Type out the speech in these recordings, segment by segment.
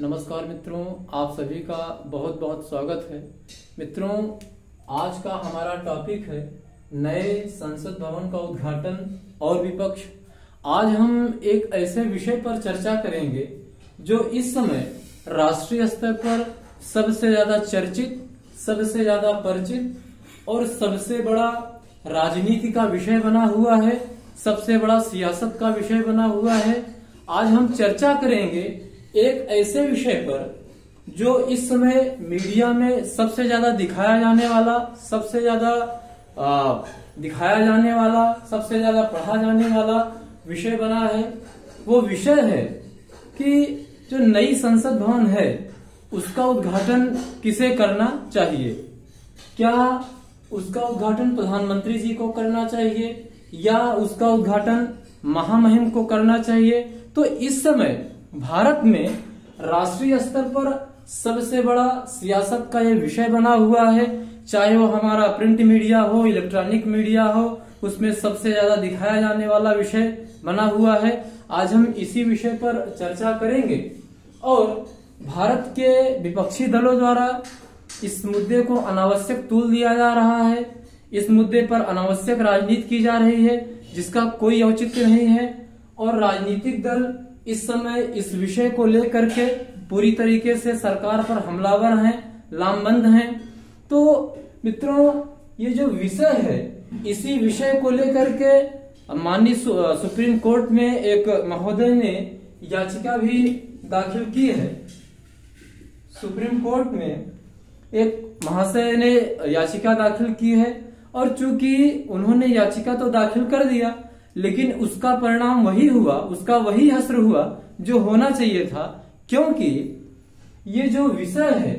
नमस्कार मित्रों, आप सभी का बहुत बहुत स्वागत है। मित्रों, आज का हमारा टॉपिक है नए संसद भवन का उद्घाटन और विपक्ष। आज हम एक ऐसे विषय पर चर्चा करेंगे जो इस समय राष्ट्रीय स्तर पर सबसे ज्यादा चर्चित, सबसे ज्यादा परिचित और सबसे बड़ा राजनीति का विषय बना हुआ है, सबसे बड़ा सियासत का विषय बना हुआ है। आज हम चर्चा करेंगे एक ऐसे विषय पर जो इस समय मीडिया में सबसे ज्यादा दिखाया जाने वाला, सबसे ज्यादा दिखाया जाने वाला, सबसे ज्यादा पढ़ा जाने वाला विषय बना है। वो विषय है कि जो नई संसद भवन है उसका उद्घाटन किसे करना चाहिए। क्या उसका उद्घाटन प्रधानमंत्री जी को करना चाहिए या उसका उद्घाटन महामहिम को करना चाहिए। तो इस समय भारत में राष्ट्रीय स्तर पर सबसे बड़ा सियासत का ये विषय बना हुआ है। चाहे वो हमारा प्रिंट मीडिया हो, इलेक्ट्रॉनिक मीडिया हो, उसमें सबसे ज्यादा दिखाया जाने वाला विषय बना हुआ है। आज हम इसी विषय पर चर्चा करेंगे और भारत के विपक्षी दलों द्वारा इस मुद्दे को अनावश्यक तूल दिया जा रहा है। इस मुद्दे पर अनावश्यक राजनीति की जा रही है जिसका कोई औचित्य नहीं है और राजनीतिक दल इस समय इस विषय को लेकर के पूरी तरीके से सरकार पर हमलावर हैं, लामबंद हैं। तो मित्रों, ये जो विषय है, इसी विषय को लेकर के माननीय सुप्रीम कोर्ट में एक महोदय ने याचिका भी दाखिल की है। सुप्रीम कोर्ट में एक महाशय ने याचिका दाखिल की है और चूंकि उन्होंने याचिका तो दाखिल कर दिया, लेकिन उसका परिणाम वही हुआ, उसका वही हश्र हुआ जो होना चाहिए था। क्योंकि ये जो विषय है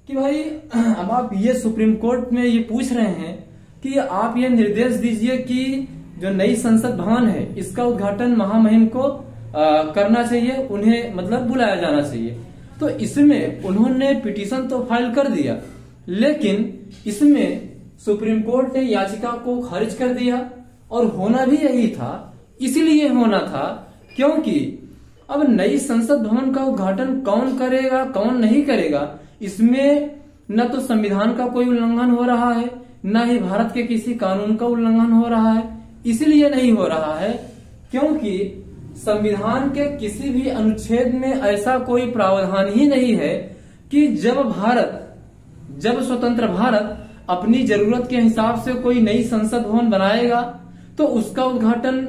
कि भाई अब आप ये सुप्रीम कोर्ट में ये पूछ रहे हैं कि आप ये निर्देश दीजिए कि जो नई संसद भवन है इसका उद्घाटन महामहिम को करना चाहिए, उन्हें मतलब बुलाया जाना चाहिए। तो इसमें उन्होंने पिटीशन तो फाइल कर दिया, लेकिन इसमें सुप्रीम कोर्ट ने याचिका को खारिज कर दिया। और होना भी यही था, इसलिए होना था क्योंकि अब नई संसद भवन का उद्घाटन कौन करेगा, कौन नहीं करेगा, इसमें न तो संविधान का कोई उल्लंघन हो रहा है, न ही भारत के किसी कानून का उल्लंघन हो रहा है। इसलिए नहीं हो रहा है क्योंकि संविधान के किसी भी अनुच्छेद में ऐसा कोई प्रावधान ही नहीं है कि जब स्वतंत्र भारत अपनी जरूरत के हिसाब से कोई नई संसद भवन बनाएगा तो उसका उद्घाटन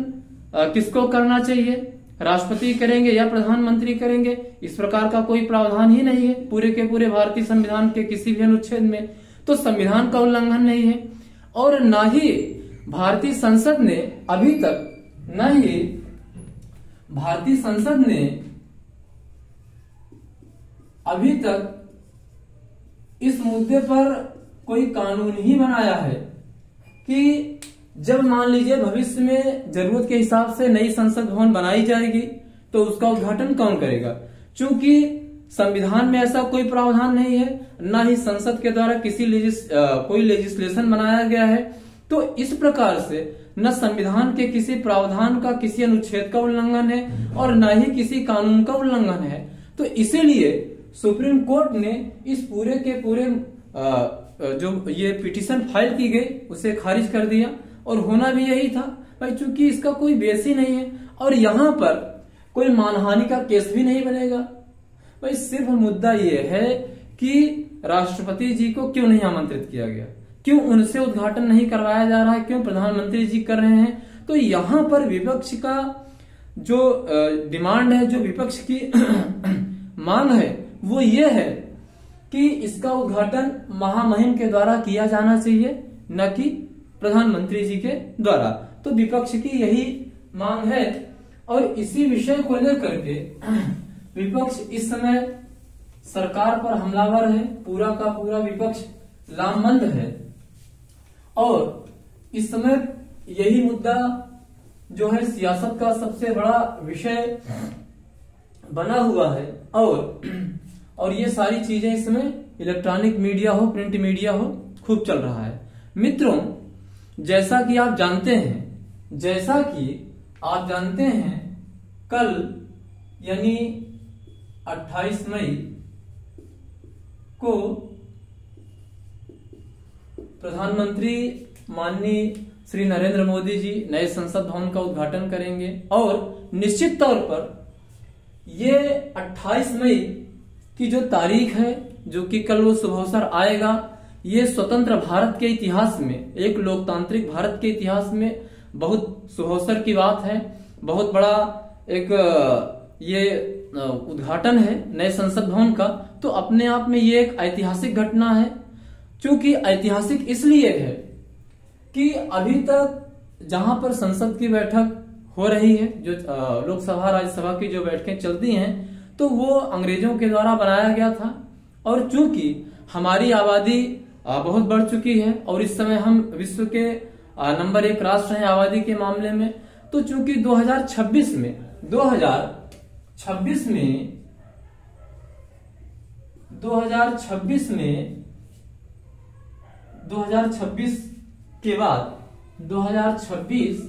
किसको करना चाहिए, राष्ट्रपति करेंगे या प्रधानमंत्री करेंगे। इस प्रकार का कोई प्रावधान ही नहीं है पूरे के पूरे भारतीय संविधान के किसी भी अनुच्छेद में। तो संविधान का उल्लंघन नहीं है और न ही भारतीय संसद ने अभी तक इस मुद्दे पर कोई कानून ही बनाया है कि जब मान लीजिए भविष्य में जरूरत के हिसाब से नई संसद भवन बनाई जाएगी तो उसका उद्घाटन कौन करेगा। चूंकि संविधान में ऐसा कोई प्रावधान नहीं है, न ही संसद के द्वारा कोई लेजिस्लेशन बनाया गया है। तो इस प्रकार से न संविधान के किसी प्रावधान का किसी अनुच्छेद का उल्लंघन है और न ही किसी कानून का उल्लंघन है। तो इसीलिए सुप्रीम कोर्ट ने इस पूरे के पूरे जो ये पिटीशन फाइल की गई उसे खारिज कर दिया और होना भी यही था भाई, चूंकि इसका कोई बेस ही नहीं है और यहाँ पर कोई मानहानि का केस भी नहीं बनेगा। भाई सिर्फ मुद्दा ये है कि राष्ट्रपति जी को क्यों नहीं आमंत्रित किया गया, क्यों उनसे उद्घाटन नहीं करवाया जा रहा है, क्यों प्रधानमंत्री जी कर रहे हैं। तो यहाँ पर विपक्ष का जो डिमांड है, जो विपक्ष की मांग है, वो ये है कि इसका उद्घाटन महामहिम के द्वारा किया जाना चाहिए, न कि प्रधानमंत्री जी के द्वारा। तो विपक्ष की यही मांग है और इसी विषय को लेकर के विपक्ष इस समय सरकार पर हमलावर है, पूरा का पूरा विपक्ष लामबंद है और इस समय यही मुद्दा जो है सियासत का सबसे बड़ा विषय बना हुआ है। और ये सारी चीजें इस समय इलेक्ट्रॉनिक मीडिया हो, प्रिंट मीडिया हो, खूब चल रहा है। मित्रों, जैसा कि आप जानते हैं कल यानी 28 मई को प्रधानमंत्री माननीय श्री नरेंद्र मोदी जी नए संसद भवन का उद्घाटन करेंगे और निश्चित तौर पर ये 28 मई की जो तारीख है, जो कि कल वो शुभ अवसर आएगा, ये स्वतंत्र भारत के इतिहास में, एक लोकतांत्रिक भारत के इतिहास में बहुत शुभ अवसर की बात है। बहुत बड़ा एक ये उद्घाटन है नए संसद भवन का, तो अपने आप में ये एक ऐतिहासिक घटना है। क्योंकि ऐतिहासिक इसलिए है कि अभी तक जहां पर संसद की बैठक हो रही है, जो लोकसभा राज्यसभा की जो बैठकें चलती हैं, तो वो अंग्रेजों के द्वारा बनाया गया था। और चूंकि हमारी आबादी बहुत बढ़ चुकी है और इस समय हम विश्व के नंबर 1 राष्ट्र हैं आबादी के मामले में, तो चूंकि 2026 के बाद 2026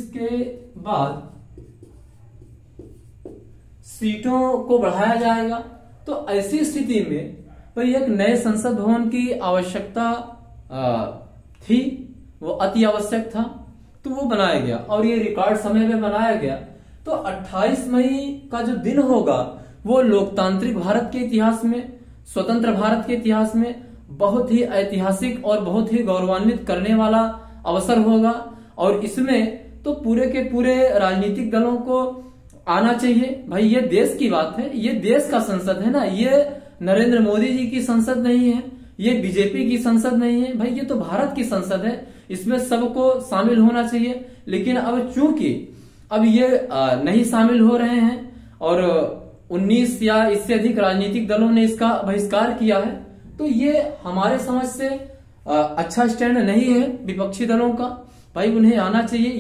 के बाद सीटों को बढ़ाया जाएगा। तो ऐसी स्थिति में भाई एक नए संसद भवन की आवश्यकता थी, वो अति आवश्यक था, तो वो बनाया गया और ये रिकॉर्ड समय में बनाया गया। तो 28 मई का जो दिन होगा वो लोकतांत्रिक भारत के इतिहास में, स्वतंत्र भारत के इतिहास में बहुत ही ऐतिहासिक और बहुत ही गौरवान्वित करने वाला अवसर होगा। और इसमें तो पूरे के पूरे राजनीतिक दलों को आना चाहिए। भाई ये देश की बात है, ये देश का संसद है ना, ये नरेंद्र मोदी जी की संसद नहीं है, ये बीजेपी की संसद नहीं है, भाई ये तो भारत की संसद है, इसमें सबको शामिल होना चाहिए। लेकिन अब चूंकि अब ये नहीं शामिल हो रहे हैं और 19 या इससे अधिक राजनीतिक दलों ने इसका बहिष्कार किया है, तो ये हमारे समझ से अच्छा स्टैंड नहीं है विपक्षी दलों का। भाई उन्हें आना चाहिए।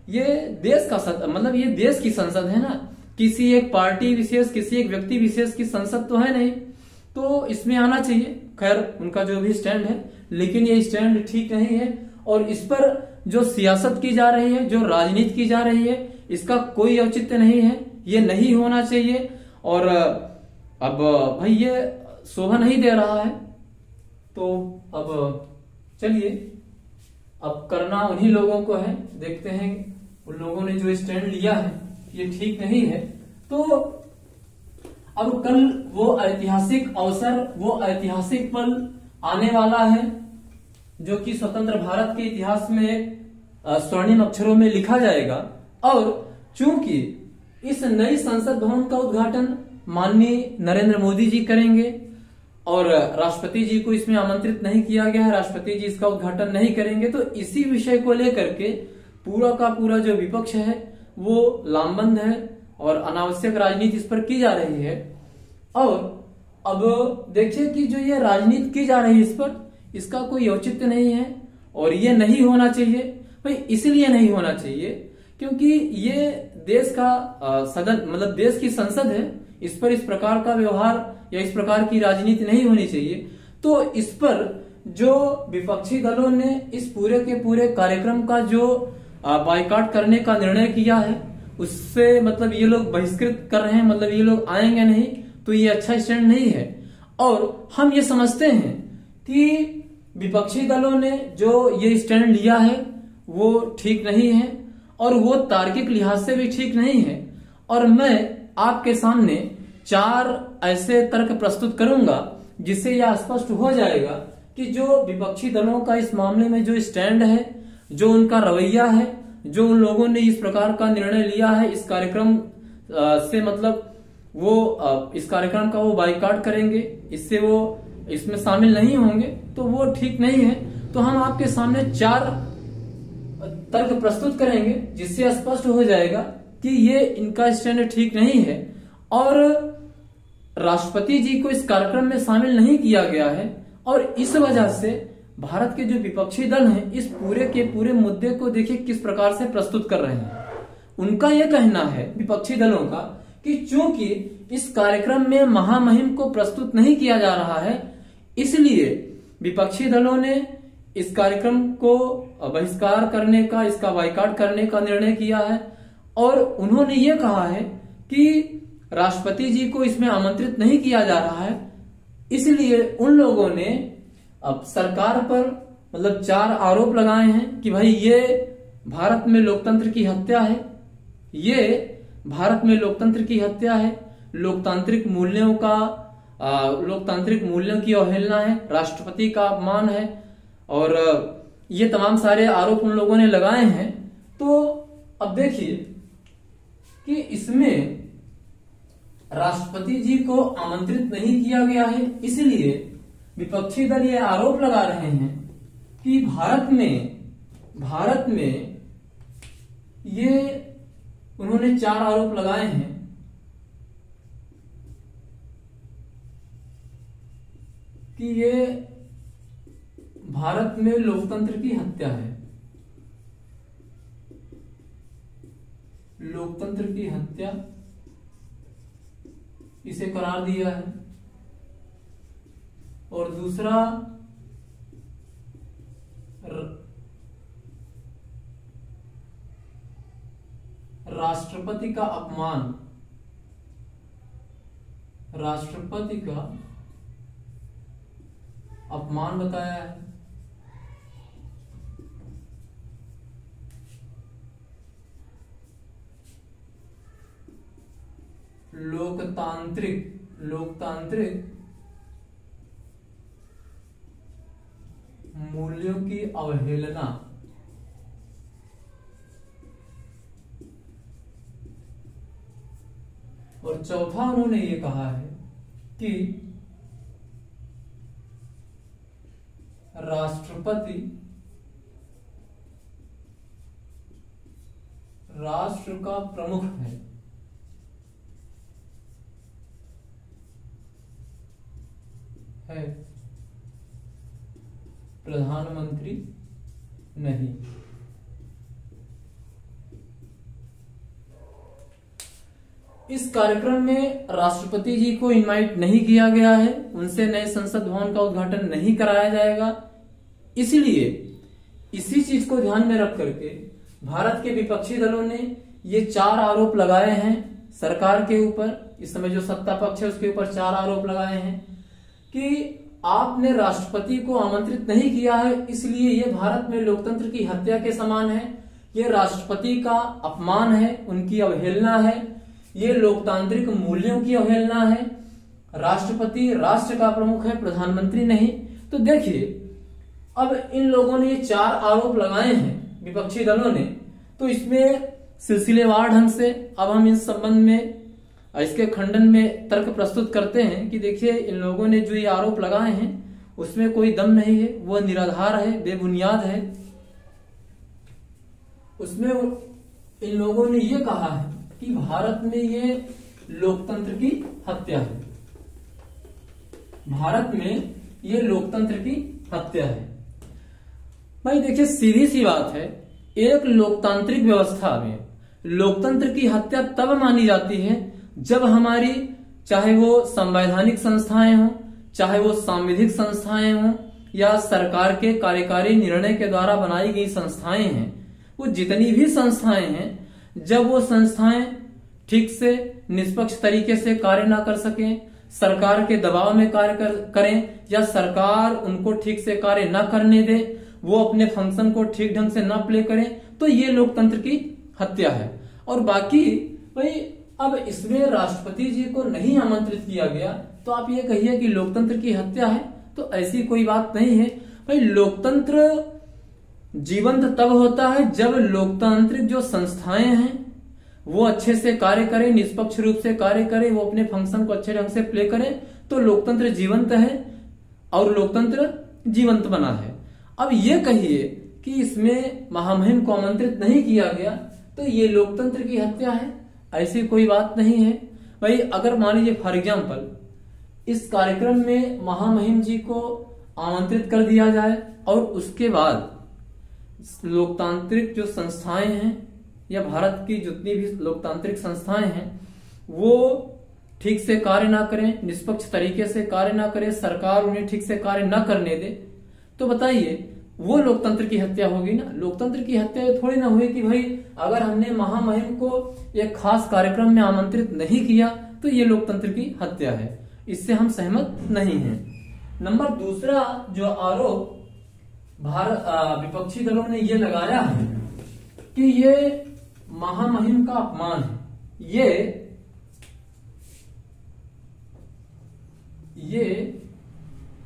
ये देश का मतलब ये देश की संसद है ना, किसी एक पार्टी विशेष, किसी एक व्यक्ति विशेष की संसद तो है नहीं, तो इसमें आना चाहिए। खैर उनका जो भी स्टैंड है, लेकिन ये स्टैंड ठीक नहीं है और इस पर जो सियासत की जा रही है, जो राजनीति की जा रही है, इसका कोई औचित्य नहीं है, ये नहीं होना चाहिए। और अब भाई ये शोभा नहीं दे रहा है, तो अब चलिए अब करना उन्हीं लोगों को है। देखते हैं उन लोगों ने जो स्टैंड लिया है ये ठीक नहीं है। तो अब कल वो ऐतिहासिक अवसर, वो ऐतिहासिक पल आने वाला है जो कि स्वतंत्र भारत के इतिहास में स्वर्णिम अक्षरों में लिखा जाएगा। और चूंकि इस नई संसद भवन का उद्घाटन माननीय नरेंद्र मोदी जी करेंगे और राष्ट्रपति जी को इसमें आमंत्रित नहीं किया गया है, राष्ट्रपति जी इसका उद्घाटन नहीं करेंगे, तो इसी विषय को लेकर के पूरा का पूरा जो विपक्ष है वो लामबंद है और अनावश्यक राजनीति इस पर की जा रही है। और अब देखिए कि जो ये राजनीति की जा रही है इस पर, इसका कोई औचित्य नहीं है और ये नहीं होना चाहिए। भाई इसलिए नहीं होना चाहिए क्योंकि ये देश का सदन, मतलब देश की संसद है, इस पर इस प्रकार का व्यवहार या इस प्रकार की राजनीति नहीं होनी चाहिए। तो इस पर जो विपक्षी दलों ने इस पूरे के पूरे कार्यक्रम का जो बायकॉट करने का निर्णय किया है, उससे मतलब ये लोग बहिष्कृत कर रहे हैं, मतलब ये लोग आएंगे नहीं, तो ये अच्छा स्टैंड नहीं है। और हम ये समझते हैं कि विपक्षी दलों ने जो ये स्टैंड लिया है वो ठीक नहीं है और वो तार्किक लिहाज से भी ठीक नहीं है। और मैं आपके सामने 4 ऐसे तर्क प्रस्तुत करूंगा जिससे यह स्पष्ट हो जाएगा कि जो विपक्षी दलों का इस मामले में जो स्टैंड है, जो उनका रवैया है, जो उन लोगों ने इस प्रकार का निर्णय लिया है इस कार्यक्रम से, मतलब वो इस कार्यक्रम का वो बायकॉट करेंगे, इससे वो इसमें शामिल नहीं होंगे, तो वो ठीक नहीं है। तो हम आपके सामने 4 तर्क प्रस्तुत करेंगे जिससे स्पष्ट हो जाएगा कि ये इनका स्टैंड ठीक नहीं है और राष्ट्रपति जी को इस कार्यक्रम में शामिल नहीं किया गया है। और इस वजह से भारत के जो विपक्षी दल हैं इस पूरे के पूरे मुद्दे को देखिए किस प्रकार से प्रस्तुत कर रहे हैं। उनका यह कहना है विपक्षी दलों का कि चूंकि इस कार्यक्रम में महामहिम को प्रस्तुत नहीं किया जा रहा है, इसलिए विपक्षी दलों ने इस कार्यक्रम को बहिष्कार करने का, इसका बायकॉट करने का निर्णय किया है। और उन्होंने ये कहा है कि राष्ट्रपति जी को इसमें आमंत्रित नहीं किया जा रहा है, इसलिए उन लोगों ने अब सरकार पर मतलब 4 आरोप लगाए हैं कि भाई ये भारत में लोकतंत्र की हत्या है, ये भारत में लोकतंत्र की हत्या है, लोकतांत्रिक मूल्यों की अवहेलना है, राष्ट्रपति का अपमान है, और ये तमाम सारे आरोप उन लोगों ने लगाए हैं। तो अब देखिए कि इसमें राष्ट्रपति जी को आमंत्रित नहीं किया गया है, इसलिए विपक्षी दल ये आरोप लगा रहे हैं कि भारत में ये उन्होंने 4 आरोप लगाए हैं कि ये भारत में लोकतंत्र की हत्या है, लोकतंत्र की हत्या इसे करार दिया है। और दूसरा, राष्ट्रपति का अपमान, राष्ट्रपति का अपमान बताया है। लोकतांत्रिक मूल्यों की अवहेलना, और चौथा उन्होंने ये कहा है कि राष्ट्रपति राष्ट्र का प्रमुख है, प्रधानमंत्री नहीं। इस कार्यक्रम में राष्ट्रपति जी को इनवाइट नहीं किया गया है, उनसे नए संसद भवन का उद्घाटन नहीं कराया जाएगा। इसलिए इसी चीज को ध्यान में रख करके भारत के विपक्षी दलों ने ये 4 आरोप लगाए हैं सरकार के ऊपर। इस समय जो सत्ता पक्ष है उसके ऊपर 4 आरोप लगाए हैं कि आपने राष्ट्रपति को आमंत्रित नहीं किया है, इसलिए ये भारत में लोकतंत्र की हत्या के समान है, ये राष्ट्रपति का अपमान है, उनकी अवहेलना है, ये लोकतांत्रिक मूल्यों की अवहेलना है, राष्ट्रपति राष्ट्र का प्रमुख है, प्रधानमंत्री नहीं। तो देखिए अब इन लोगों ने ये 4 आरोप लगाए हैं विपक्षी दलों ने, तो इसमें सिलसिलेवार ढंग से अब हम इस संबंध में इसके खंडन में तर्क प्रस्तुत करते हैं कि देखिए इन लोगों ने जो ये आरोप लगाए हैं उसमें कोई दम नहीं है, वो निराधार है, बेबुनियाद है। उसमें इन लोगों ने ये कहा है कि भारत में ये लोकतंत्र की हत्या है, भारत में ये लोकतंत्र की हत्या है। भाई देखिए सीधी सी बात है, एक लोकतांत्रिक व्यवस्था में लोकतंत्र की हत्या तब मानी जाती है जब हमारी चाहे वो संवैधानिक संस्थाएं हों, चाहे वो सांविधिक संस्थाएं हों, या सरकार के कार्यकारी निर्णय के द्वारा बनाई गई संस्थाएं हैं, वो जितनी भी संस्थाएं हैं, जब वो संस्थाएं ठीक से निष्पक्ष तरीके से कार्य ना कर सकें, सरकार के दबाव में कार्य करें, या सरकार उनको ठीक से कार्य ना करने दे, वो अपने फंक्शन को ठीक ढंग से ना प्ले करें, तो ये लोकतंत्र की हत्या है। और बाकी भाई अब इसमें राष्ट्रपति जी को नहीं आमंत्रित किया गया, तो आप ये कहिए कि लोकतंत्र की हत्या है, तो ऐसी कोई बात नहीं है। भाई लोकतंत्र जीवंत तब होता है जब लोकतांत्रिक जो संस्थाएं हैं वो अच्छे से कार्य करें, निष्पक्ष रूप से कार्य करें, वो अपने फंक्शन को अच्छे ढंग से प्ले करें, तो लोकतंत्र जीवंत है और लोकतंत्र जीवंत बना है। अब ये कहिए कि इसमें महामहिम को आमंत्रित नहीं किया गया, तो ये लोकतंत्र की हत्या है, ऐसी कोई बात नहीं है। भाई अगर मान लीजिए फॉर एग्जाम्पल इस कार्यक्रम में महामहिम जी को आमंत्रित कर दिया जाए और उसके बाद लोकतांत्रिक जो संस्थाएं हैं या भारत की जितनी भी लोकतांत्रिक संस्थाएं हैं वो ठीक से कार्य ना करें, निष्पक्ष तरीके से कार्य ना करें, सरकार उन्हें ठीक से कार्य ना करने दे, तो बताइए वो लोकतंत्र की हत्या होगी ना। लोकतंत्र की हत्या ये थोड़ी ना हुई कि भाई अगर हमने महामहिम को एक खास कार्यक्रम में आमंत्रित नहीं किया तो ये लोकतंत्र की हत्या है। इससे हम सहमत नहीं हैं। नंबर दूसरा जो आरोप विपक्षी दलों ने ये लगाया है कि ये महामहिम का अपमान है, ये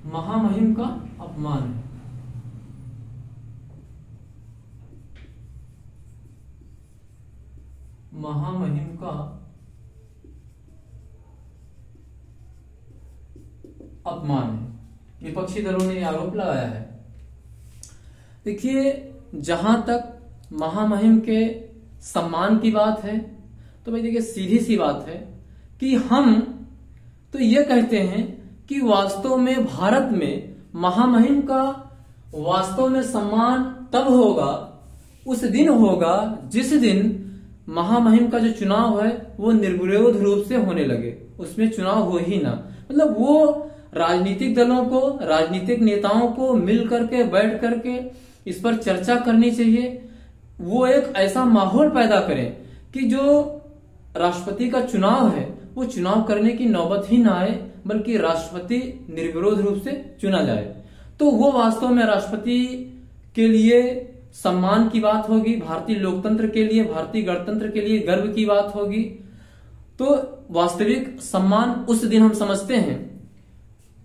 महामहिम का अपमान है। महामहिम का अपमान है, विपक्षी दलों ने आरोप लगाया है। देखिए, जहां तक महामहिम के सम्मान की बात है तो भाई देखिए सीधी सी बात है कि हम तो ये कहते हैं कि वास्तव में भारत में महामहिम का वास्तव में सम्मान तब होगा, उस दिन होगा जिस दिन महामहिम का जो चुनाव है वो निर्विरोध रूप से होने लगे, उसमें चुनाव हो ही ना। मतलब वो राजनीतिक दलों को, राजनीतिक नेताओं को मिल करके बैठ करके इस पर चर्चा करनी चाहिए। वो एक ऐसा माहौल पैदा करें कि जो राष्ट्रपति का चुनाव है वो चुनाव करने की नौबत ही ना आए, बल्कि राष्ट्रपति निर्विरोध रूप से चुना जाए। तो वो वास्तव में राष्ट्रपति के लिए सम्मान की बात होगी, भारतीय लोकतंत्र के लिए, भारतीय गणतंत्र के लिए गर्व की बात होगी। तो वास्तविक सम्मान उस दिन हम समझते हैं।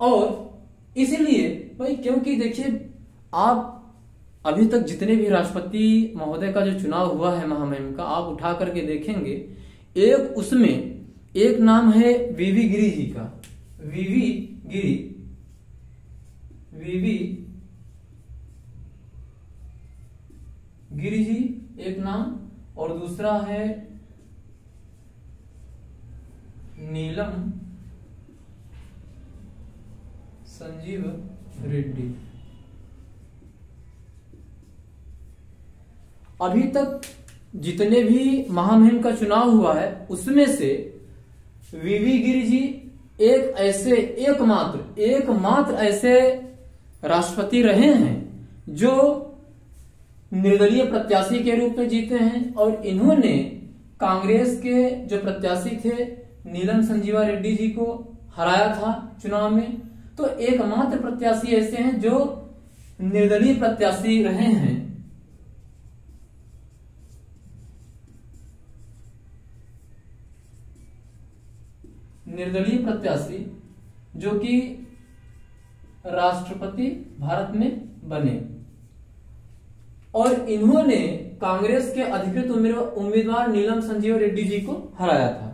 और इसलिए भाई क्योंकि देखिए, आप अभी तक जितने भी राष्ट्रपति महोदय का जो चुनाव हुआ है महामहिम का, आप उठा करके देखेंगे, एक उसमें एक नाम है वीवी गिरी जी का, वीवी गिरी जी एक नाम, और दूसरा है नीलम संजीव रेड्डी। अभी तक जितने भी महामहिम का चुनाव हुआ है उसमें से वीवी गिरी जी एकमात्र ऐसे राष्ट्रपति रहे हैं जो निर्दलीय प्रत्याशी के रूप में जीते हैं। और इन्होंने कांग्रेस के जो प्रत्याशी थे नीलम संजीवा रेड्डी जी को हराया था चुनाव में। तो एकमात्र प्रत्याशी ऐसे हैं जो निर्दलीय प्रत्याशी रहे हैं। निर्दलीय प्रत्याशी जो कि राष्ट्रपति भारत में बने, और इन्होंने कांग्रेस के अधिकृत उम्मीदवार नीलम संजीव रेड्डी जी को हराया था।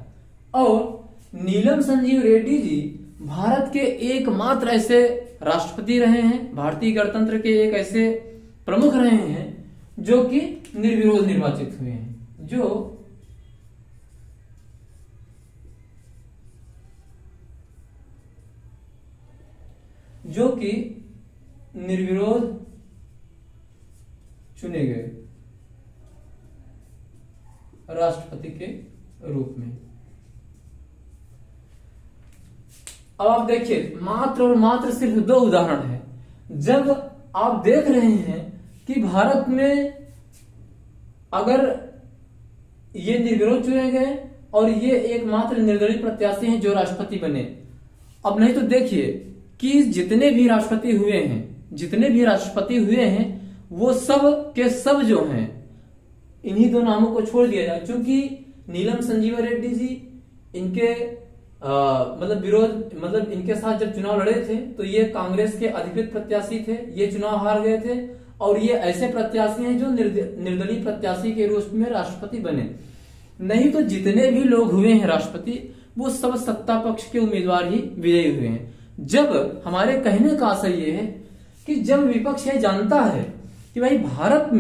और नीलम संजीव रेड्डी जी भारत के एकमात्र ऐसे राष्ट्रपति रहे हैं, भारतीय गणतंत्र के एक ऐसे प्रमुख रहे हैं जो कि निर्विरोध निर्वाचित हुए हैं, जो कि निर्विरोध चुने गए राष्ट्रपति के रूप में। अब आप देखिए, मात्र और मात्र सिर्फ 2 उदाहरण है जब आप देख रहे हैं कि भारत में अगर ये निर्विरोध चुने गए और ये एकमात्र निर्दलीय प्रत्याशी हैं जो राष्ट्रपति बने। अब नहीं तो देखिए कि जितने भी राष्ट्रपति हुए हैं वो सब के सब जो हैं, इन्हीं 2 नामों को छोड़ दिया जाए। क्योंकि नीलम संजीवा रेड्डी जी इनके इनके साथ जब चुनाव लड़े थे तो ये कांग्रेस के अधिकृत प्रत्याशी थे, ये चुनाव हार गए थे। और ये ऐसे प्रत्याशी हैं जो निर्दलीय प्रत्याशी के रूप में राष्ट्रपति बने। नहीं तो जितने भी लोग हुए हैं राष्ट्रपति वो सब सत्ता पक्ष के उम्मीदवार ही विजयी हुए हैं। जब हमारे कहने का आशय ये है कि जब विपक्ष ये जानता है कि भाई भारत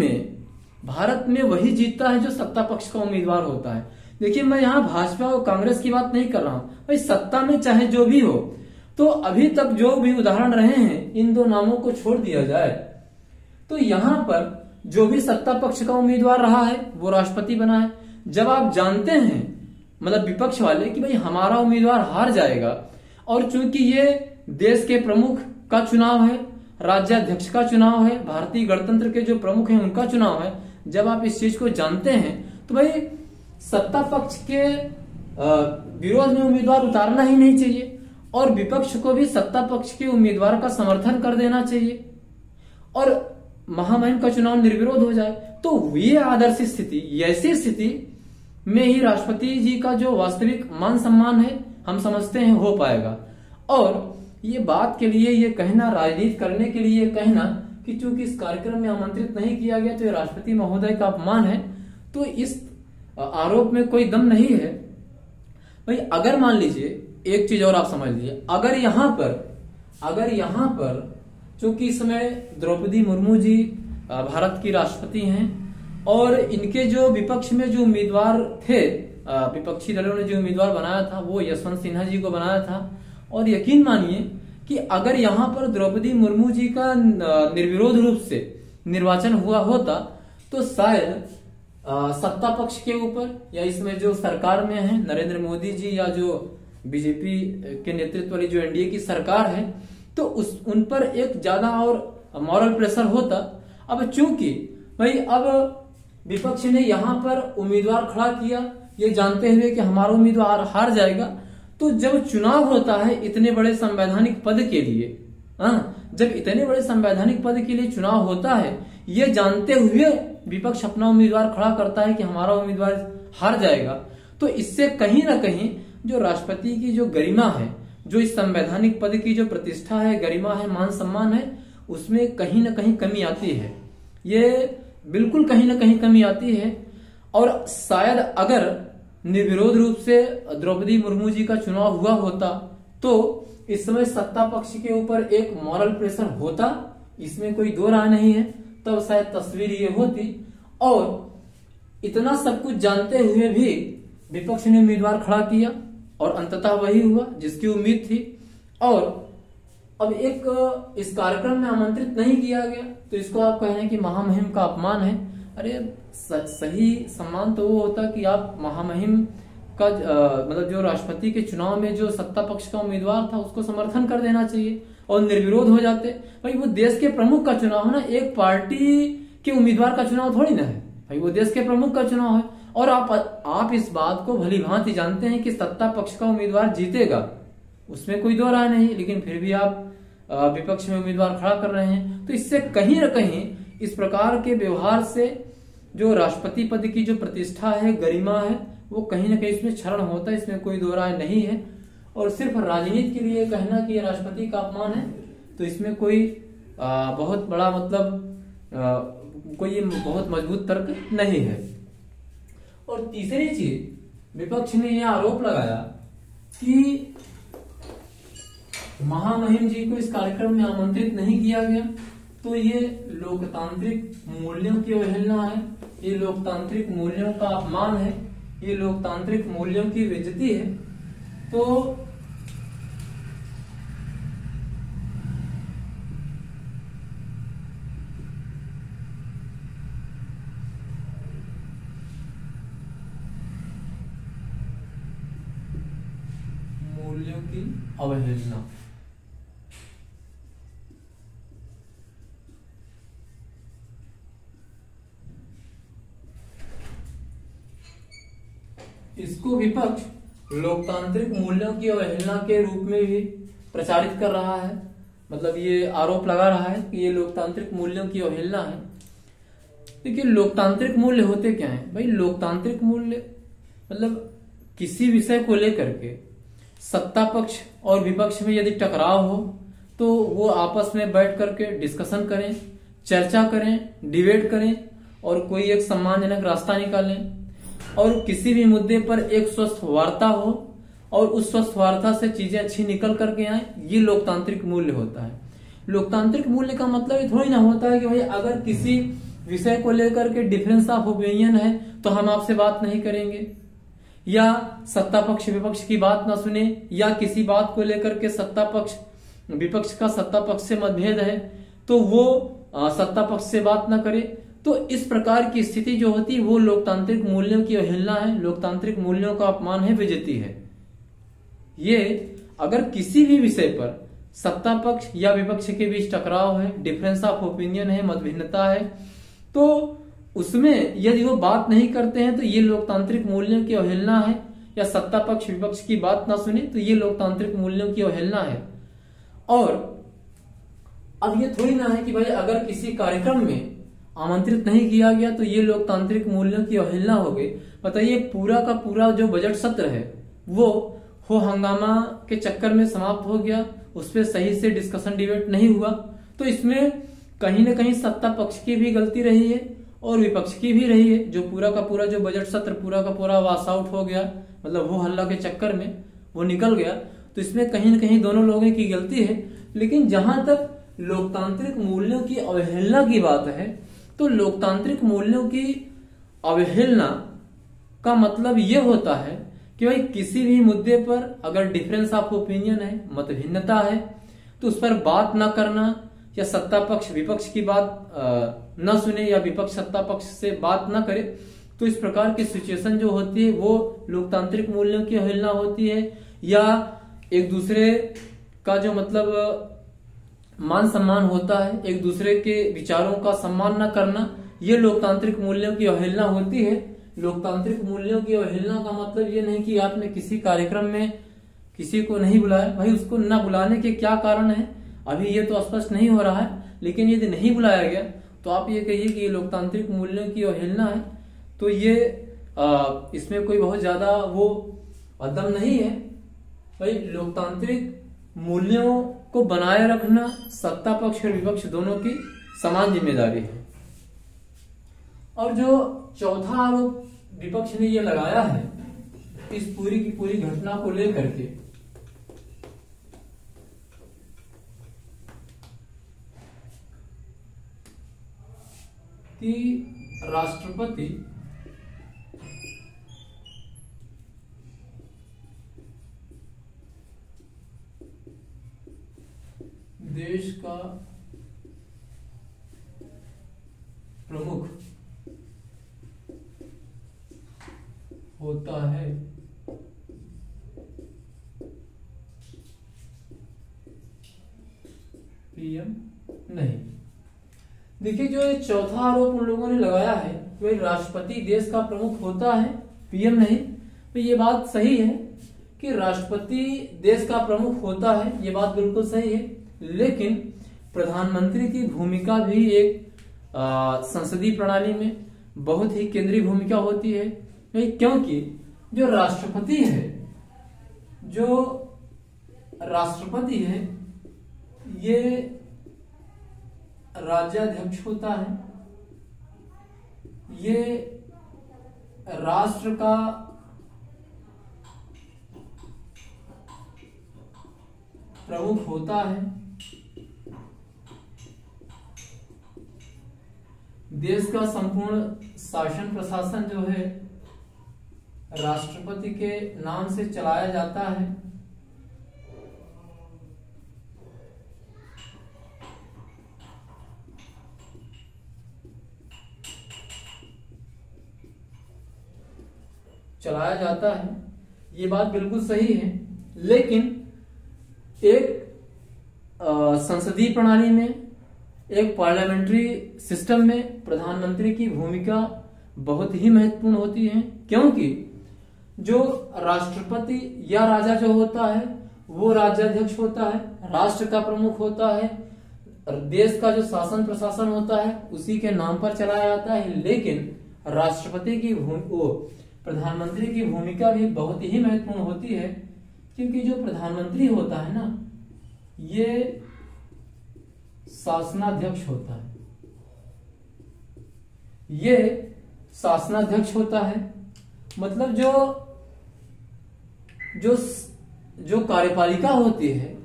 में वही जीतता है जो सत्ता पक्ष का उम्मीदवार होता है। देखिए, मैं यहाँ भाजपा और कांग्रेस की बात नहीं कर रहा हूं, भाई सत्ता में चाहे जो भी हो, तो अभी तक जो भी उदाहरण रहे हैं इन 2 नामों को छोड़ दिया जाए तो यहाँ पर जो भी सत्ता पक्ष का उम्मीदवार रहा है वो राष्ट्रपति बना है। जब आप जानते हैं मतलब विपक्ष वाले कि भाई हमारा उम्मीदवार हार जाएगा, और चूंकि ये देश के प्रमुख का चुनाव है, राज्याध्यक्ष का चुनाव है, भारतीय गणतंत्र के जो प्रमुख हैं उनका चुनाव है, जब आप इस चीज को जानते हैं तो भाई सत्ता पक्ष के विरोध में उम्मीदवार उतारना ही नहीं चाहिए और विपक्ष को भी सत्ता पक्ष के उम्मीदवार का समर्थन कर देना चाहिए और महामहिम का चुनाव निर्विरोध हो जाए। तो ये आदर्श स्थिति, ऐसी स्थिति में ही राष्ट्रपति जी का जो वास्तविक मान सम्मान है हम समझते हैं हो पाएगा। और ये बात के लिए ये कहना, राजनीति करने के लिए कहना कि चूंकि इस कार्यक्रम में आमंत्रित नहीं किया गया तो ये राष्ट्रपति महोदय का अपमान है, तो इस आरोप में कोई दम नहीं है। भाई अगर मान लीजिए एक चीज और आप समझ लीजिए, अगर यहाँ पर चूंकि इस समय द्रौपदी मुर्मू जी भारत की राष्ट्रपति हैं और इनके जो विपक्ष में जो उम्मीदवार थे, विपक्षी दलों ने जो उम्मीदवार बनाया था वो यशवंत सिन्हा जी को बनाया था, और यकीन मानिए कि अगर यहाँ पर द्रौपदी मुर्मू जी का निर्विरोध रूप से निर्वाचन हुआ होता तो शायद सत्ता पक्ष के ऊपर या इसमें जो सरकार में है नरेंद्र मोदी जी या जो बीजेपी के नेतृत्व वाली जो एनडीए की सरकार है तो उन पर एक ज्यादा और मॉरल प्रेशर होता। अब चूंकि भाई अब विपक्ष ने यहाँ पर उम्मीदवार खड़ा किया ये जानते हुए कि हमारा उम्मीदवार हार जाएगा, तो जब चुनाव होता है इतने बड़े संवैधानिक पद के लिए, जब इतने बड़े संवैधानिक पद के लिए चुनाव होता है ये जानते हुए विपक्ष अपना उम्मीदवार खड़ा करता है कि हमारा उम्मीदवार हार जाएगा, तो इससे कहीं ना कहीं जो राष्ट्रपति की जो गरिमा है, जो इस संवैधानिक पद की जो प्रतिष्ठा है, गरिमा है, मान सम्मान है, उसमें कहीं ना कहीं कमी आती है। ये बिल्कुल कहीं ना कहीं कमी आती है। और शायद अगर निर्विरोध रूप से द्रौपदी मुर्मू जी का चुनाव हुआ होता तो इस समय सत्ता पक्ष के ऊपर एक मॉरल प्रेशर होता, इसमें कोई दो राय नहीं है, तब शायद तस्वीर ये होती। और इतना सब कुछ जानते हुए भी विपक्ष ने उम्मीदवार खड़ा किया और अंततः वही हुआ जिसकी उम्मीद थी। और अब एक इस कार्यक्रम में आमंत्रित नहीं किया गया तो इसको आप कह रहे हैं कि महामहिम का अपमान है। अरे सही सम्मान तो वो होता कि आप महामहिम का मतलब जो राष्ट्रपति के चुनाव में जो सत्ता पक्ष का उम्मीदवार था उसको समर्थन कर देना चाहिए और निर्विरोध हो जाते। भाई वो देश के प्रमुख का चुनाव है ना, एक पार्टी के उम्मीदवार का चुनाव थोड़ी ना है, भाई वो देश के प्रमुख का चुनाव है। और आप इस बात को भली भांति जानते हैं कि सत्ता पक्ष का उम्मीदवार जीतेगा, उसमें कोई दो राय नहीं, लेकिन फिर भी आप विपक्ष में उम्मीदवार खड़ा कर रहे हैं। तो इससे कहीं न कहीं इस प्रकार के व्यवहार से जो राष्ट्रपति पद की जो प्रतिष्ठा है, गरिमा है, वो कहीं ना कहीं इसमें क्षरण होता है, इसमें कोई दो राय नहीं है। और सिर्फ राजनीति के लिए कहना कि ये राष्ट्रपति का अपमान है तो इसमें कोई बहुत बड़ा मतलब कोई बहुत मजबूत तर्क नहीं है। और तीसरी चीज, विपक्ष ने यह आरोप लगाया कि महामहिम जी को इस कार्यक्रम में आमंत्रित नहीं किया गया, तो ये लोकतांत्रिक मूल्यों की अवहेलना है, ये लोकतांत्रिक मूल्यों का अपमान है, ये लोकतांत्रिक मूल्यों की बेइज्जती है। तो मूल्यों की अवहेलना, इसको विपक्ष लोकतांत्रिक मूल्यों की अवहेलना के रूप में भी प्रचारित कर रहा है। मतलब ये आरोप लगा रहा है कि ये लोकतांत्रिक मूल्यों की अवहेलना है। देखिए लोकतांत्रिक मूल्य होते क्या हैं भाई? लोकतांत्रिक मूल्य मतलब किसी विषय को लेकर के सत्ता पक्ष और विपक्ष में यदि टकराव हो तो वो आपस में बैठ करके डिस्कशन करें, चर्चा करें, डिबेट करें और कोई एक सम्मानजनक रास्ता निकालें और किसी भी मुद्दे पर एक स्वस्थ वार्ता हो और उस स्वस्थ वार्ता से चीजें अच्छी निकल करके आए, ये लोकतांत्रिक मूल्य होता है। लोकतांत्रिक मूल्य का मतलब ये थोड़ी ना होता है कि भाई अगर किसी विषय को लेकर के डिफरेंस ऑफ ओपिनियन है तो हम आपसे बात नहीं करेंगे, या सत्ता पक्ष विपक्ष की बात ना सुने, या किसी बात को लेकर के सत्ता पक्ष विपक्ष का सत्ता पक्ष से मतभेद है तो वो सत्ता पक्ष से बात ना करे। तो इस प्रकार की स्थिति जो होती है वो लोकतांत्रिक मूल्यों की अवहेलना है, लोकतांत्रिक मूल्यों का अपमान है, बेइज्जती है। ये अगर किसी भी विषय पर सत्ता पक्ष या विपक्ष के बीच टकराव है, डिफरेंस ऑफ ओपिनियन है, मतभिन्नता है, तो उसमें यदि वो बात नहीं करते हैं तो ये लोकतांत्रिक मूल्यों की अवहेलना है, या सत्ता पक्ष विपक्ष की बात ना सुने तो ये लोकतांत्रिक मूल्यों की अवहेलना है। और अब ये थोड़ी ना है कि भाई अगर किसी कार्यक्रम में आमंत्रित नहीं किया गया तो ये लोकतांत्रिक मूल्यों की अवहेलना हो गई। बताइए पूरा का पूरा जो बजट सत्र है वो हो हंगामा के चक्कर में समाप्त हो गया, उस पर सही से डिस्कशन डिबेट नहीं हुआ, तो इसमें कहीं ना कहीं सत्ता पक्ष की भी गलती रही है और विपक्ष की भी रही है। जो पूरा का पूरा जो बजट सत्र पूरा का पूरा वॉश आउट हो गया, मतलब वो हल्ला के चक्कर में वो निकल गया, तो इसमें कहीं ना कहीं दोनों लोगों की गलती है। लेकिन जहां तक लोकतांत्रिक मूल्यों की अवहेलना की बात है तो लोकतांत्रिक मूल्यों की अवहेलना का मतलब ये होता है कि भाई किसी भी मुद्दे पर अगर डिफरेंस ऑफ ओपिनियन है, मतभिन्नता है, तो उस पर बात ना करना, या सत्ता पक्ष विपक्ष की बात न सुने या विपक्ष सत्ता पक्ष से बात ना करे, तो इस प्रकार की सिचुएशन जो होती है वो लोकतांत्रिक मूल्यों की अवहेलना होती है। या एक दूसरे का जो मतलब मान सम्मान होता है, एक दूसरे के विचारों का सम्मान न करना, ये लोकतांत्रिक मूल्यों की अवहेलना होती है। लोकतांत्रिक मूल्यों की अवहेलना का मतलब ये नहीं कि आपने किसी कार्यक्रम में किसी को नहीं बुलाया, भाई उसको न बुलाने के क्या कारण है अभी ये तो स्पष्ट नहीं हो रहा है, लेकिन यदि नहीं बुलाया गया तो आप ये कहिए कि ये लोकतांत्रिक मूल्यों की अवहेलना है, तो ये इसमें कोई बहुत ज्यादा वो अदम नहीं है। भाई लोकतांत्रिक मूल्यों को बनाए रखना सत्ता पक्ष और विपक्ष दोनों की समान जिम्मेदारी है। और जो चौथा आरोप विपक्ष ने ये लगाया है इस पूरी की पूरी घटना को लेकर के, कि राष्ट्रपति देश का प्रमुख होता है, पीएम नहीं। देखिए जो ये चौथा आरोप उन लोगों ने लगाया है कि राष्ट्रपति देश का प्रमुख होता है, पीएम नहीं, तो ये बात सही है कि राष्ट्रपति देश का प्रमुख होता है, ये बात बिल्कुल सही है। लेकिन प्रधानमंत्री की भूमिका भी एक संसदीय प्रणाली में बहुत ही केंद्रीय भूमिका होती है, क्योंकि जो राष्ट्रपति है ये राज्याध्यक्ष होता है, ये राष्ट्र का प्रमुख होता है, देश का संपूर्ण शासन प्रशासन जो है राष्ट्रपति के नाम से चलाया जाता है। ये बात बिल्कुल सही है। लेकिन एक संसदीय प्रणाली में, एक पार्लियामेंट्री सिस्टम में प्रधानमंत्री की भूमिका बहुत ही महत्वपूर्ण होती है, क्योंकि जो राष्ट्रपति या राजा जो होता है वो राज्याध्यक्ष होता है, राष्ट्र का प्रमुख होता है, देश का जो शासन प्रशासन होता है उसी के नाम पर चलाया जाता है। लेकिन राष्ट्रपति की प्रधानमंत्री की भूमिका भी बहुत ही महत्वपूर्ण होती है, क्योंकि जो प्रधानमंत्री होता है ना ये शासनाध्यक्ष होता है, ये शासनाध्यक्ष होता है। मतलब जो कार्यपालिका होती है,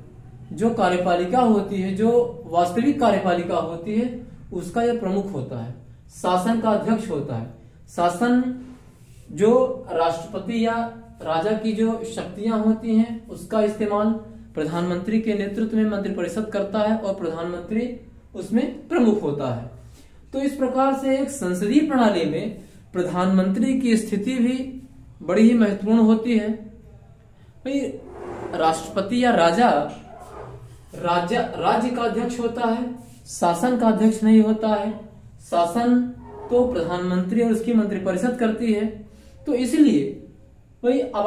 जो वास्तविक कार्यपालिका होती है उसका यह प्रमुख होता है, शासन का अध्यक्ष होता है। शासन जो राष्ट्रपति या राजा की जो शक्तियां होती हैं उसका इस्तेमाल प्रधानमंत्री के नेतृत्व में मंत्रिपरिषद करता है और प्रधानमंत्री उसमें प्रमुख होता है। तो इस प्रकार से एक संसदीय प्रणाली में प्रधानमंत्री की स्थिति भी बड़ी ही महत्वपूर्ण होती है। भाई राष्ट्रपति या राजा राज्य का अध्यक्ष होता है, शासन का अध्यक्ष नहीं होता है। शासन तो प्रधानमंत्री और उसकी मंत्रिपरिषद करती है। तो इसलिए भाई अब